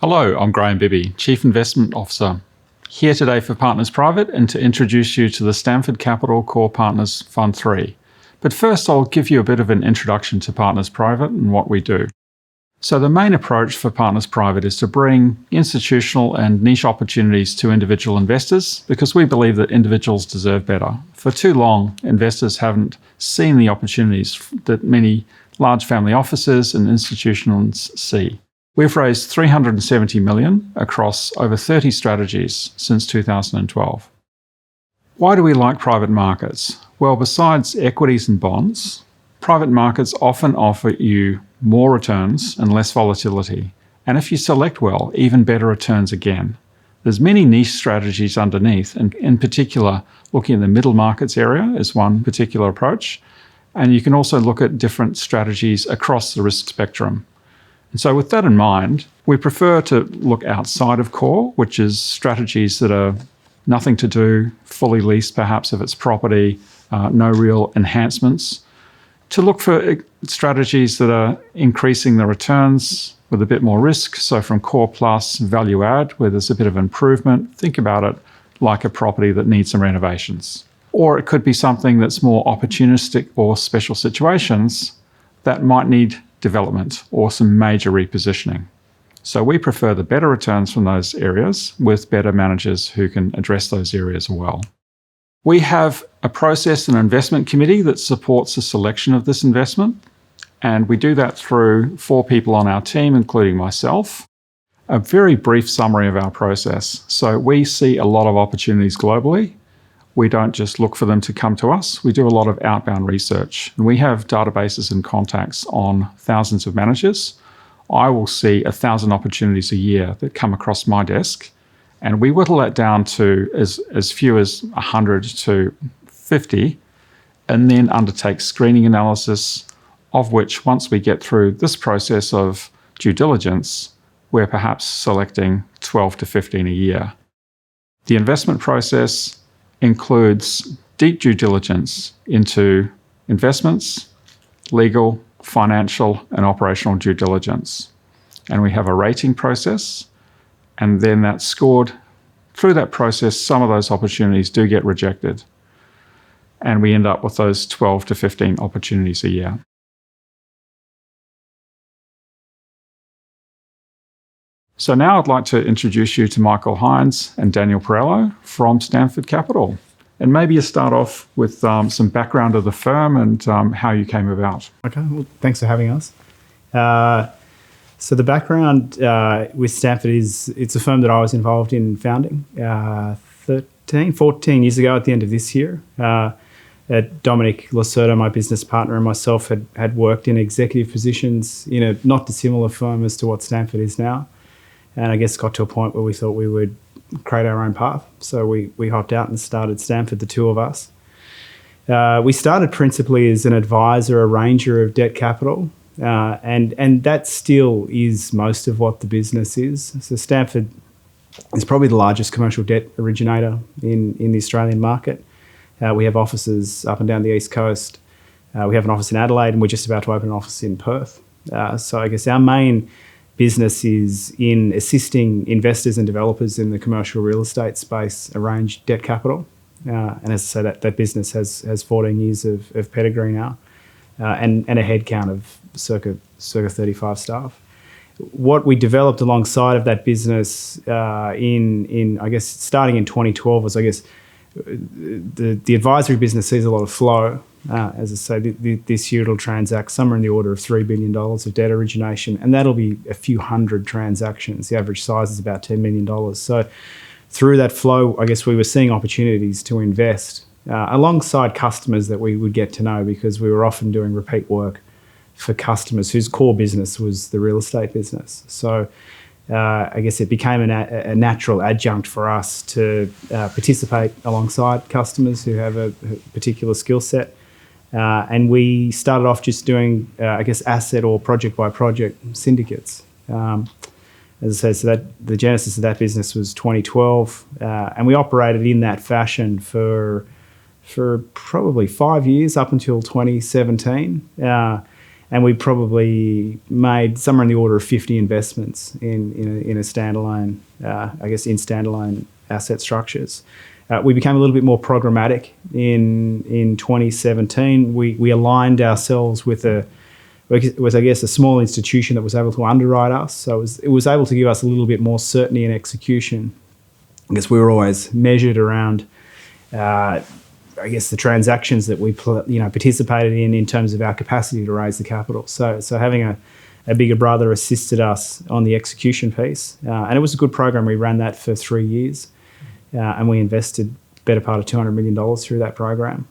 Hello, I'm Graeme Bibby, Chief Investment Officer, here today for Partners Private and to introduce you to the Stamford Capital Core Partners Fund 3. But first I'll give you a bit of an introduction to Partners Private and what we do. So the main approach for Partners Private is to bring institutional and niche opportunities to individual investors because we believe that individuals deserve better. For too long, investors haven't seen the opportunities that many large family offices and institutions see. We've raised $370 million across over 30 strategies since 2012. Why do we like private markets? Well, besides equities and bonds, private markets often offer you more returns and less volatility. And if you select well, even better returns again. There's many niche strategies underneath, and in particular, looking at the middle markets area is one particular approach. And you can also look at different strategies across the risk spectrum. And so with that in mind, we prefer to look outside of core, which is strategies that are nothing to do, fully leased perhaps if it's property, no real enhancements, to look for strategies that are increasing the returns with a bit more risk. So from core plus value add, where there's a bit of improvement, think about it like a property that needs some renovations. Or it could be something that's more opportunistic or special situations that might need development or some major repositioning. So we prefer the better returns from those areas with better managers who can address those areas well. We have a process and investment committee that supports the selection of this investment, and we do that through 4 people on our team, including myself. A very brief summary of our process. So we see a lot of opportunities globally. We don't just look for them to come to us. We do a lot of outbound research. And we have databases and contacts on thousands of managers. I will see 1,000 opportunities a year that come across my desk. And we whittle that down to as few as 100 to 50, and then undertake screening analysis, of which once we get through this process of due diligence, we're perhaps selecting 12 to 15 a year. The investment process includes deep due diligence into investments, legal, financial, and operational due diligence. And we have a rating process, and then that's scored. Through that process, some of those opportunities do get rejected, and we end up with those 12 to 15 opportunities a year. So now I'd like to introduce you to Michael Hynes and Daniel Pirrello from Stamford Capital. And maybe you start off with some background of the firm and how you came about. Okay, well, thanks for having us. So the background with Stamford is it's a firm that I was involved in founding 14 years ago at the end of this year. Dominic Lacerda, my business partner, and myself had worked in executive positions in a not dissimilar firm as to what Stamford is now. And I guess got to a point where we thought we would create our own path. So we hopped out and started Stamford, the two of us. We started principally as an advisor, arranger of debt capital. And that still is most of what the business is. So Stamford is probably the largest commercial debt originator in the Australian market. We have offices up and down the East Coast. We have an office in Adelaide, and we're just about to open an office in Perth. So I guess our main business is in assisting investors and developers in the commercial real estate space arrange debt capital. And as I say, that business has 14 years of pedigree now, and a headcount of circa 35 staff. What we developed alongside of that business in I guess starting in 2012 was the advisory business sees a lot of flow. As I say, this year it'll transact somewhere in the order of $3 billion of debt origination, and that'll be a few hundred transactions. The average size is about $10 million. So through that flow, I guess we were seeing opportunities to invest alongside customers that we would get to know, because we were often doing repeat work for customers whose core business was the real estate business. So I guess it became a natural adjunct for us to participate alongside customers who have a particular skill set. And we started off just doing, asset or project by project syndicates. As I say, so that the genesis of that business was 2012, and we operated in that fashion for probably 5 years up until 2017. And we probably made somewhere in the order of 50 investments in a standalone, in standalone asset structures. We became a little bit more programmatic in 2017. We aligned ourselves with a small institution that was able to underwrite us. So it was able to give us a little bit more certainty in execution. I guess we were always measured around, the transactions that we participated in terms of our capacity to raise the capital. So having a bigger brother assisted us on the execution piece, and it was a good program. We ran that for 3 years, and we invested better part of $200 million through that program.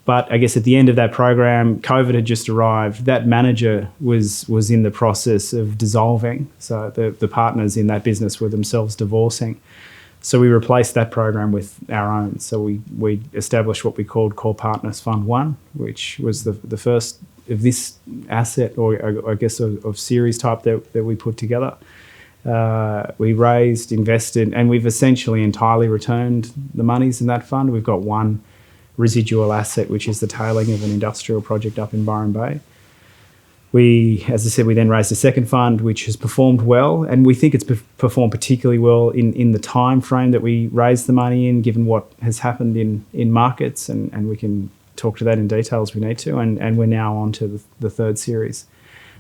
But I guess at the end of that program, COVID had just arrived. That manager was in the process of dissolving. So the partners in that business were themselves divorcing. So we replaced that program with our own. So we established what we called Core Partners Fund 1, which was the first of this asset, or I guess of series type that we put together. We raised, invested, and we've essentially entirely returned the monies in that fund. We've got one residual asset, which is the tailing of an industrial project up in Byron Bay. As I said, we then raised a second fund, which has performed well, and we think it's performed particularly well in the time frame that we raised the money in, given what has happened in markets, and we can talk to that in detail as we need to, and we're now on to the third series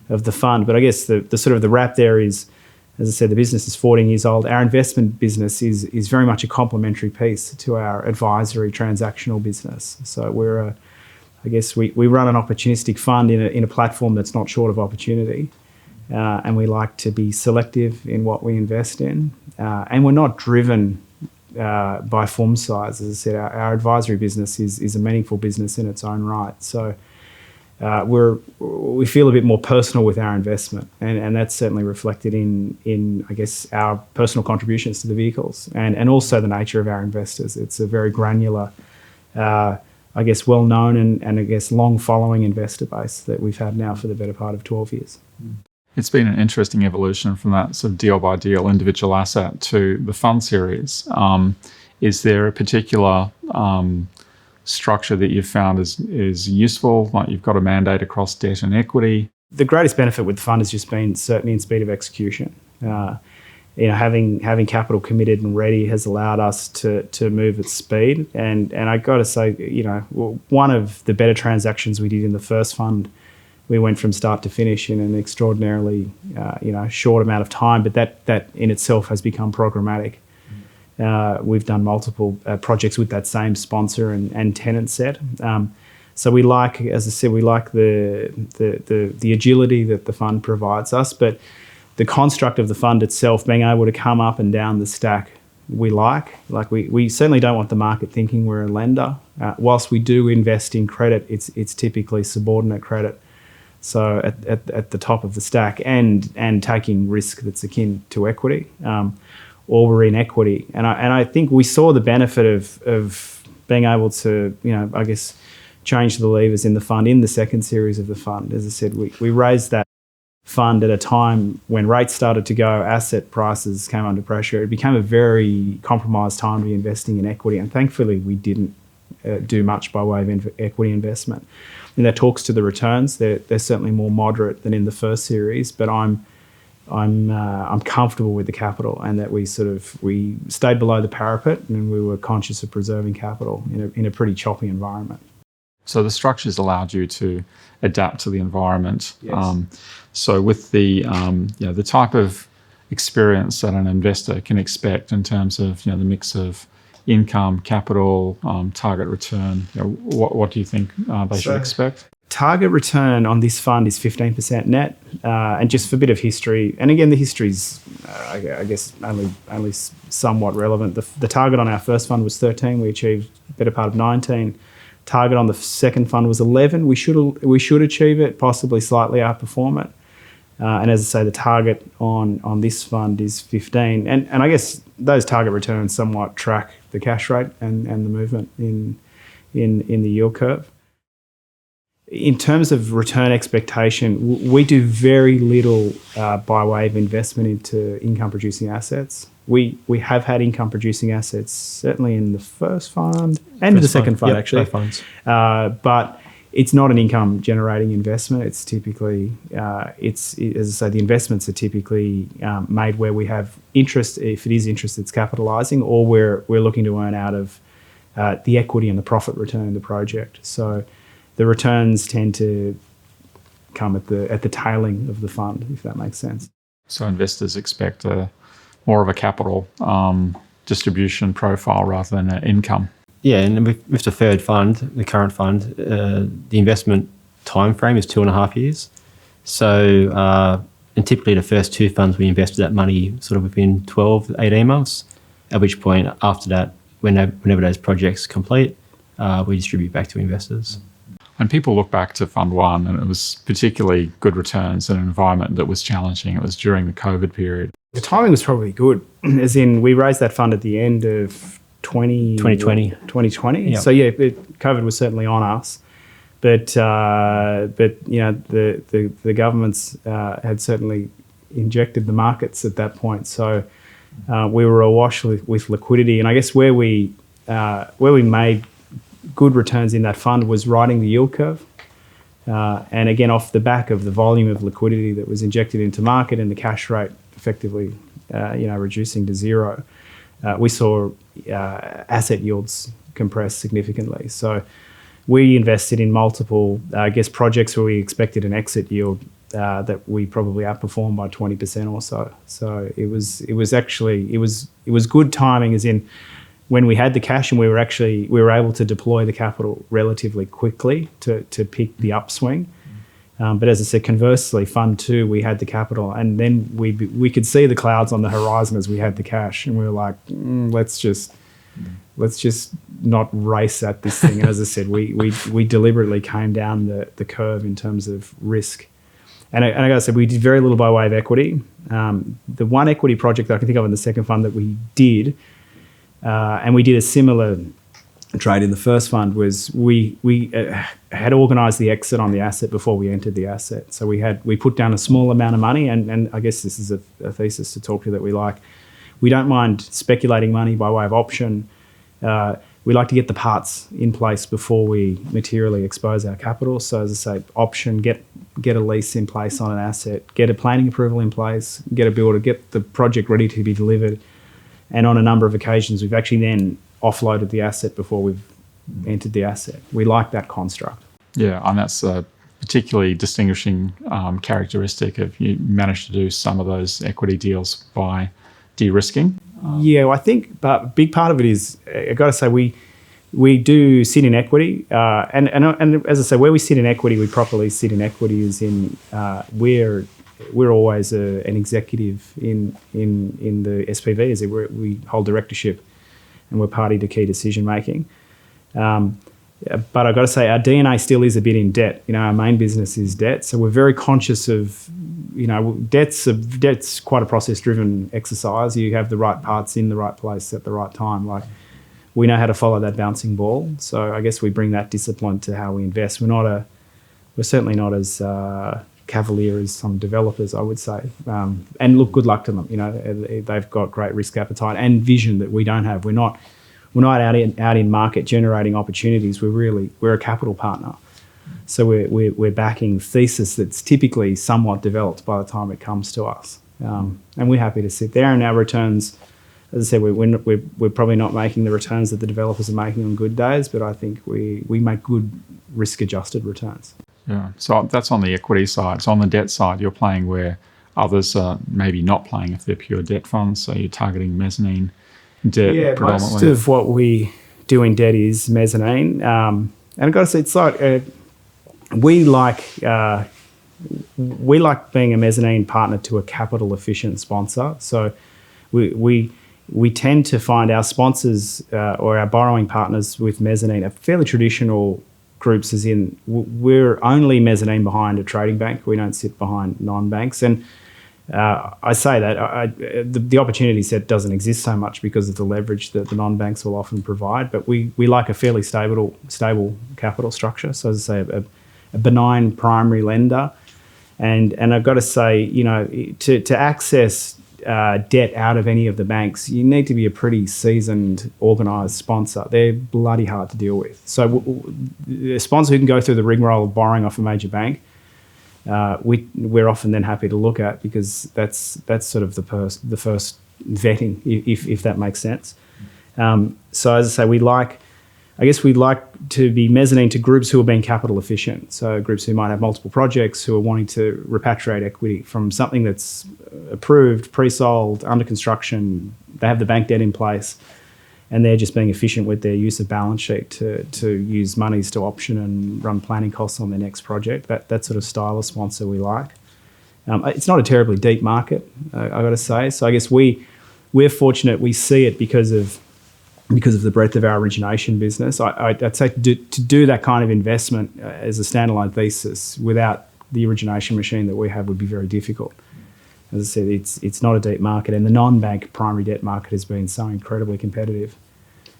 of the fund. But I guess the sort of the wrap there is, as I said, the business is 14 years old. Our investment business is very much a complementary piece to our advisory transactional business. So we run an opportunistic fund in a platform that's not short of opportunity, and we like to be selective in what we invest in, and we're not driven by fund size. As I said, our advisory business is a meaningful business in its own right. So we feel a bit more personal with our investment, and that's certainly reflected in I guess our personal contributions to the vehicles, and also the nature of our investors. It's a very granular, well-known and I guess long-following investor base that we've had now for the better part of 12 years. It's been an interesting evolution from that sort of deal-by-deal individual asset to the fund series. Is there a particular structure that you've found is useful, like you've got a mandate across debt and equity? The greatest benefit with the fund has just been certainty and speed of execution. Having capital committed and ready has allowed us to move at speed. And I got to say, one of the better transactions we did in the first fund, we went from start to finish in an extraordinarily, short amount of time. But that in itself has become programmatic. We've done multiple projects with that same sponsor and tenant set. So we like, as I said, the agility that the fund provides us, but the construct of the fund itself, being able to come up and down the stack, we like. We certainly don't want the market thinking we're a lender. Whilst we do invest in credit, it's typically subordinate credit. So at the top of the stack and taking risk that's akin to equity, or we're in equity. And I think we saw the benefit of being able to, change the levers in the fund in the second series of the fund. As I said, we raised that fund at a time when rates started to go, asset prices came under pressure. It became a very compromised time to be investing in equity, and thankfully we didn't do much by way of equity investment. And that talks to the returns. They're certainly more moderate than in the first series, but I'm comfortable with the capital, and that we stayed below the parapet, and we were conscious of preserving capital in a pretty choppy environment. So the structures allowed you to adapt to the environment. Yes. So with the type of experience that an investor can expect in terms of the mix of income, capital, target return, what do you think they should expect? Target return on this fund is 15% net, and just for a bit of history, and again the history's I guess only somewhat relevant. The target on our first fund was 13. We achieved the better part of 19. Target on the second fund was 11. We should achieve it, possibly slightly outperform it. And as I say, the target on this fund is 15. And I guess those target returns somewhat track the cash rate and the movement in the yield curve. In terms of return expectation, we do very little by way of investment into income-producing assets. We have had income-producing assets certainly in the first fund and the second fund, actually. Both funds. But it's not an income generating investment. It's typically, as I say, the investments are typically made where we have interest. If it is interest, it's capitalising, or we're looking to earn out of the equity and the profit return of the project. So the returns tend to come at the tailing of the fund, if that makes sense. So investors expect more of a capital distribution profile rather than an income. Yeah, and with the third fund, the current fund, the investment time frame is 2.5 years. So, and typically the first two funds, we invested that money sort of within 12 to 18 months, at which point after that, whenever those projects complete, we distribute back to investors. When people look back to Fund 1, and it was particularly good returns in an environment that was challenging, it was during the COVID period. The timing was probably good, as in we raised that fund at the end of 2020. Yep. So yeah, COVID was certainly on us, but you know the governments had certainly injected the markets at that point. So we were awash with liquidity, and I guess where we made good returns in that fund was riding the yield curve, and again off the back of the volume of liquidity that was injected into market and the cash rate effectively reducing to zero. We saw asset yields compress significantly. So we invested in multiple, projects where we expected an exit yield that we probably outperformed by 20% or so. So it was good timing, as in when we had the cash and we were able to deploy the capital relatively quickly to pick the upswing. But as I said, conversely, Fund 2, we had the capital, and then we could see the clouds on the horizon as we had the cash, and we were like, let's just not race at this thing. And as I said, we deliberately came down the curve in terms of risk. And I got to say, we did very little by way of equity. The one equity project that I can think of in the second fund that we did, and we did a similar trade in the first fund, was we had organised the exit on the asset before we entered the asset. So we put down a small amount of money, and I guess this is a thesis to talk to that we like. We don't mind speculating money by way of option. We like to get the parts in place before we materially expose our capital. So as I say, option, get a lease in place on an asset, get a planning approval in place, get a builder, get the project ready to be delivered. And on a number of occasions, we've actually then offloaded the asset before we've entered the asset. We like that construct. Yeah, and that's a particularly distinguishing characteristic if you manage to do some of those equity deals by de-risking. Yeah, well, I think but a big part of it is, I've got to say, we do sit in equity. And as I say, where we sit in equity, we properly sit in equity is in we're always an executive in the SPV, as we hold directorship and we're party to key decision making. But I've got to say, our DNA still is a bit in debt. Our main business is debt, so we're very conscious of, debt's quite a process-driven exercise. You have the right parts in the right place at the right time. Like, we know how to follow that bouncing ball. So I guess we bring that discipline to how we invest. We're certainly not as cavalier as some developers, I would say. And look, good luck to them. They've got great risk appetite and vision that we don't have. We're not out in market generating opportunities. We're a capital partner. So we're backing thesis that's typically somewhat developed by the time it comes to us. And we're happy to sit there, and our returns, as I said, we're probably not making the returns that the developers are making on good days, but I think we make good risk-adjusted returns. Yeah, so that's on the equity side. So on the debt side, you're playing where others are maybe not playing if they're pure debt funds. So you're targeting mezzanine debt predominantly. Most of what we do in debt is mezzanine. And I've got to say, it's like we like being a mezzanine partner to a capital efficient sponsor. So we tend to find our sponsors or our borrowing partners with mezzanine are fairly traditional groups, as in we're only mezzanine behind a trading bank. We don't sit behind non-banks. And I say that the opportunity set doesn't exist so much because of the leverage that the non-banks will often provide, but we like a fairly stable capital structure. So as I say, a benign primary lender. And I've got to say, to access debt out of any of the banks, you need to be a pretty seasoned, organised sponsor. They're bloody hard to deal with. So a sponsor who can go through the rigmarole of borrowing off a major bank, we're often then happy to look at, because that's sort of the first vetting, if that makes sense. So as I say, we like to be mezzanine to groups who are being capital efficient. So groups who might have multiple projects, who are wanting to repatriate equity from something that's approved, pre-sold, under construction. They have the bank debt in place, and they're just being efficient with their use of balance sheet to use monies to option and run planning costs on their next project. That sort of style of sponsor we like. It's not a terribly deep market, I got to say. So I guess we're fortunate. We see it because of the breadth of our origination business. I'd say to do that kind of investment as a standalone thesis without the origination machine that we have would be very difficult. As I said, it's not a deep market, and the non-bank primary debt market has been so incredibly competitive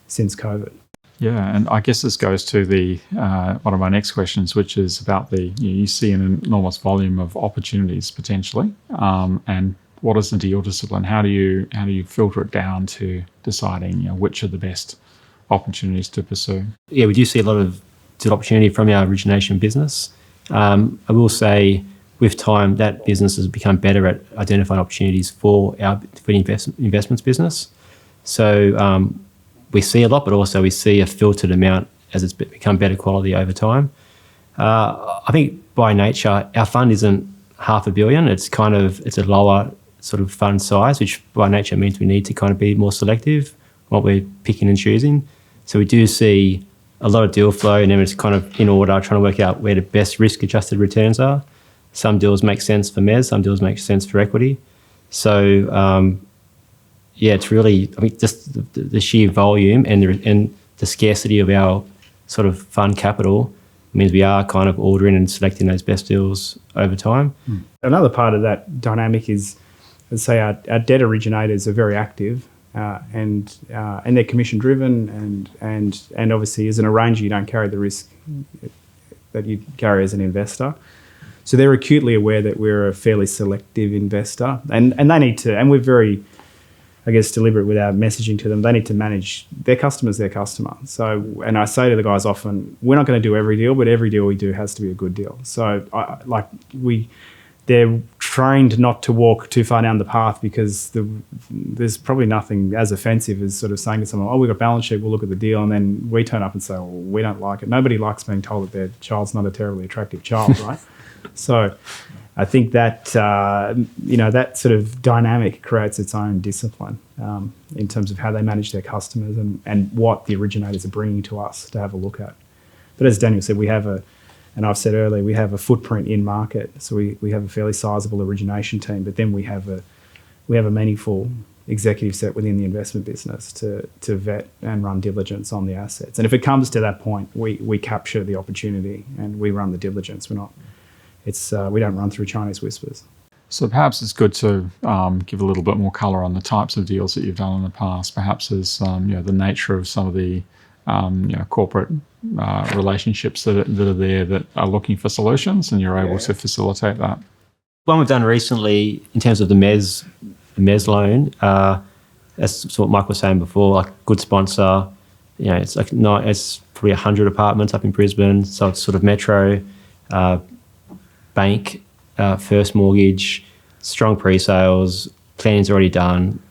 since COVID. Yeah, and I guess this goes to the one of my next questions, which is about you see an enormous volume of opportunities potentially, and what is the deal discipline? How do you filter it down to deciding which are the best opportunities to pursue? Yeah, we do see a lot of good opportunity from our origination business. I will say, with time, that business has become better at identifying opportunities for the investments business. So we see a lot, but also we see a filtered amount as it's become better quality over time. I think by nature, our fund isn't $500 million. It's a lower sort of fund size, which by nature means we need to kind of be more selective what we're picking and choosing. So we do see a lot of deal flow, and then it's kind of in order, trying to work out where the best risk-adjusted returns are. Some deals make sense for mezz, some deals make sense for equity. So it's really, I think, just the sheer volume and the scarcity of our sort of fund capital means we are kind of ordering and selecting those best deals over time. Another part of that dynamic is, let's say, our debt originators are very active, and they're commission driven, and obviously as an arranger you don't carry the risk that you carry as an investor. So they're acutely aware that we're a fairly selective investor, and they need to, and we're very, I guess, deliberate with our messaging to them. They need to manage their customer's their customer. So, and I say to the guys often, we're not going to do every deal, but every deal we do has to be a good deal. So they're trained not to walk too far down the path, because there's probably nothing as offensive as sort of saying to someone, we've got a balance sheet, we'll look at the deal, and then we turn up and say, we don't like it. Nobody likes being told that their child's not a terribly attractive child, right? So I think that, that sort of dynamic creates its own discipline in terms of how they manage their customers and what the originators are bringing to us to have a look at. But as Daniel said, and I've said earlier, we have a footprint in market. So we have a fairly sizable origination team, but then we have a meaningful executive set within the investment business to vet and run diligence on the assets. And if it comes to that point, we capture the opportunity and we run the diligence. We don't run through Chinese whispers. So perhaps it's good to give a little bit more colour on the types of deals that you've done in the past. Perhaps as the nature of some of the corporate relationships that are there that are looking for solutions, and you're able to facilitate that. One we've done recently in terms of the mezz loan, that's what Mike was saying before, like good sponsor. It's probably 100 apartments up in Brisbane, so it's sort of metro, bank, first mortgage, strong pre-sales, planning's already done,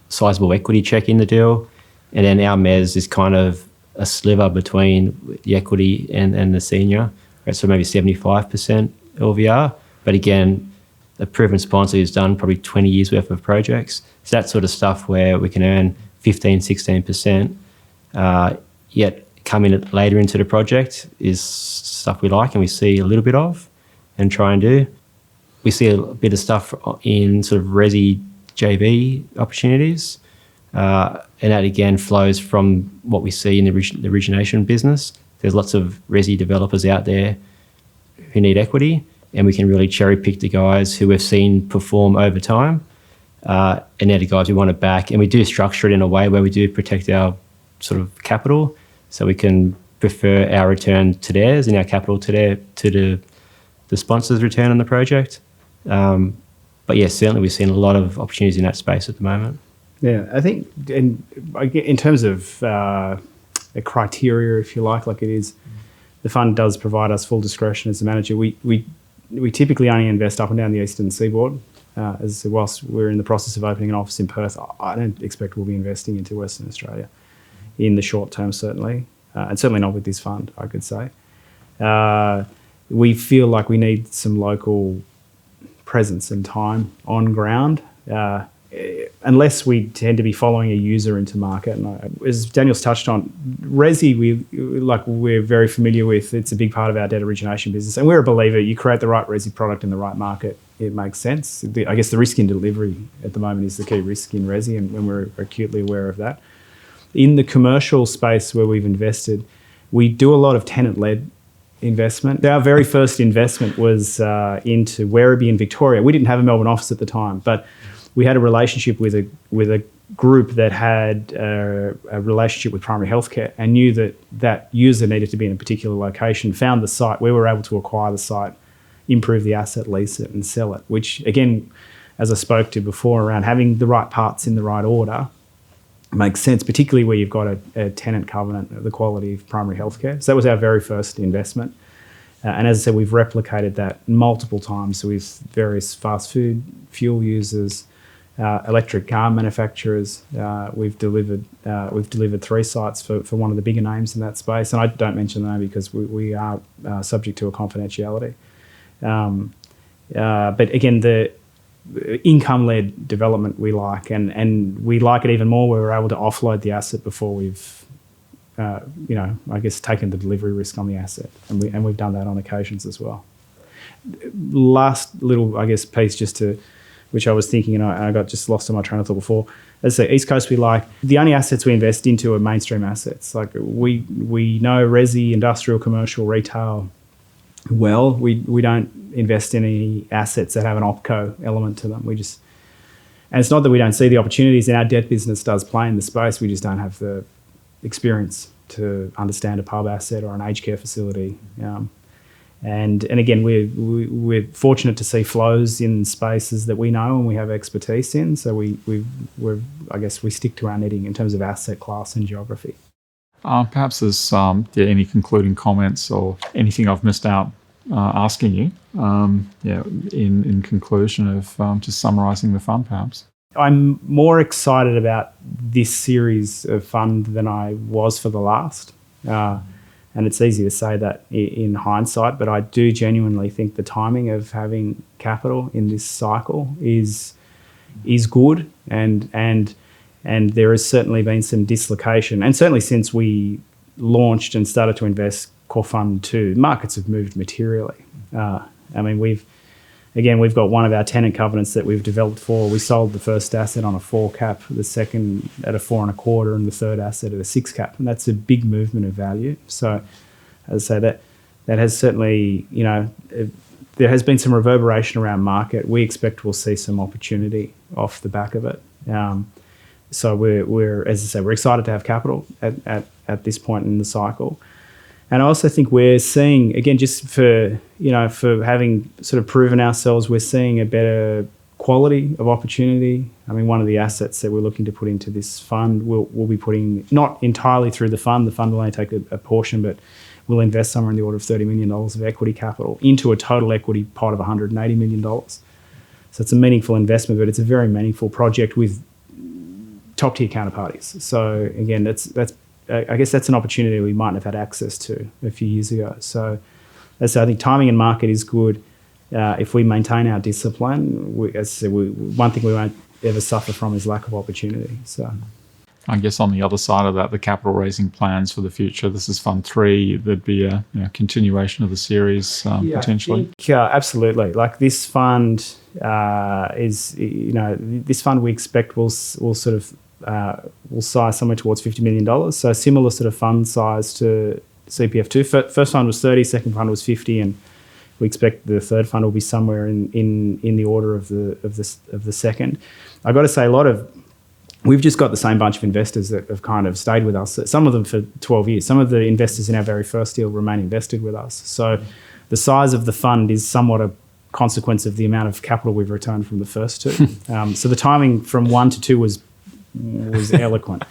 sizable equity check in the deal, and then our mezz is kind of a sliver between the equity and the senior, right? So maybe 75% LVR, but again, a proven sponsor who's done probably 20 years worth of projects. So that sort of stuff where we can earn 15, 16%, yet come in later into the project is stuff we like and we see a little bit of and try and do. We see a bit of stuff in sort of resi JV opportunities, and that again flows from what we see in the origination business. There's lots of resi developers out there who need equity, and we can really cherry pick the guys who we've seen perform over time, and they're the guys we want to back. And we do structure it in a way where we do protect our sort of capital, so we can prefer our return to theirs and our capital to the sponsor's return on the project. But yes, certainly we've seen a lot of opportunities in that space at the moment. Yeah, I think in terms of a criteria, if you like it is, the fund does provide us full discretion as a manager. We typically only invest up and down the eastern seaboard. As whilst we're in the process of opening an office in Perth, I don't expect we'll be investing into Western Australia in the short term, certainly, and certainly not with this fund, I could say. We feel like we need some local presence and time on ground, unless we tend to be following a user into market. And as Daniel's touched on, Resi, we're very familiar with. It's a big part of our debt origination business, and we're a believer. You create the right Resi product in the right market, it makes sense. I guess the risk in delivery at the moment is the key risk in Resi, and we're acutely aware of that. In the commercial space where we've invested, we do a lot of tenant-led investment. Our very first investment was into Werribee in Victoria. We didn't have a Melbourne office at the time, but we had a relationship with a group that had a relationship with primary healthcare and knew that user needed to be in a particular location, found the site. We were able to acquire the site, improve the asset, lease it and sell it, which again, as I spoke to before, around having the right parts in the right order makes sense, particularly where you've got a tenant covenant of the quality of primary healthcare. So that was our very first investment. And as I said, we've replicated that multiple times with various fast food, fuel users, electric car manufacturers. We've delivered 3 sites for one of the bigger names in that space. And I don't mention the name because we are subject to a confidentiality. But again, the income-led development we like, and we like it even more where we're able to offload the asset before we've, I guess, taken the delivery risk on the asset, and we've done that on occasions as well. Last little, I guess, piece just to, which I was thinking, and I got just lost in my train of thought before. As I say, East Coast we like. The only assets we invest into are mainstream assets. Like we know Resi, industrial, commercial, retail well. We don't invest in any assets that have an OpCo element to them. And it's not that we don't see the opportunities, and our debt business does play in the space. We just don't have the experience to understand a pub asset or an aged care facility. And again, we're fortunate to see flows in spaces that we know and we have expertise in. So we stick to our knitting in terms of asset class and geography. Perhaps there's any concluding comments or anything I've missed out asking you. In conclusion of just summarising the fund, perhaps. I'm more excited about this series of fund than I was for the last. And it's easy to say that in hindsight, but I do genuinely think the timing of having capital in this cycle is good, and there has certainly been some dislocation. And certainly since we launched and started to invest Core Fund 2, markets have moved materially. We've got one of our tenant covenants that we've developed for. We sold the first asset on a 4 cap, the second at a 4 1/4, and the third asset at a 6 cap. And that's a big movement of value. So, as I say, that has certainly, there has been some reverberation around market. We expect we'll see some opportunity off the back of it. So we're as I say, we're excited to have capital at this point in the cycle. And I also think we're seeing, again, just for having sort of proven ourselves, we're seeing a better quality of opportunity. One of the assets that we're looking to put into this fund, we'll be putting, not entirely through the fund will only take a portion, but we'll invest somewhere in the order of $30 million of equity capital into a total equity pot of $180 million. So it's a meaningful investment, but it's a very meaningful project with top-tier counterparties. So again, I guess that's an opportunity we mightn't have had access to a few years ago. So I think timing and market is good. If we maintain our discipline, one thing we won't ever suffer from is lack of opportunity. So I guess on the other side of that, the capital raising plans for the future. This is Fund 3. There'd be a continuation of the series potentially. Absolutely. Like this fund this fund we expect will sort of will size somewhere towards $50 million. So a similar sort of fund size to CPF2. First fund was 30, second fund was 50, and we expect the third fund will be somewhere in the order of the second. I've got to say, we've just got the same bunch of investors that have kind of stayed with us. Some of them for 12 years. Some of the investors in our very first deal remain invested with us. So the size of the fund is somewhat consequence of the amount of capital we've returned from the first two. So the timing from 1 to 2 was eloquent.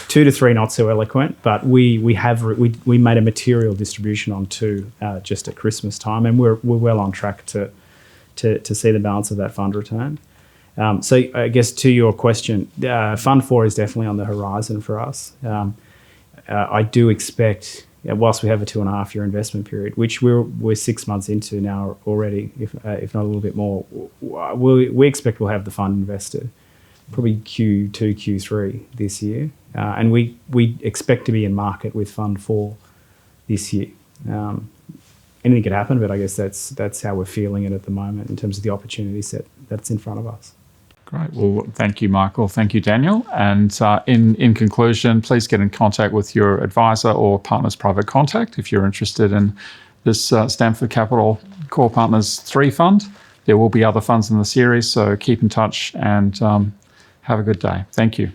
2 to 3 not so eloquent, but we made a material distribution on 2 just at Christmas time, and we're well on track to see the balance of that fund returned. So I guess to your question, Fund 4 is definitely on the horizon for us. I do expect, whilst we have a 2.5-year investment period, which we're 6 months into now already, if not a little bit more, we expect we'll have the fund invested probably Q2, Q3 this year. And we expect to be in market with Fund 4 this year. Anything could happen, but I guess that's how we're feeling it at the moment in terms of the opportunity set that's in front of us. Great. Well, thank you, Michael. Thank you, Daniel. And in conclusion, please get in contact with your advisor or Partners Private Contact if you're interested in this Stamford Capital Core Partners 3 fund. There will be other funds in the series, so keep in touch and have a good day. Thank you.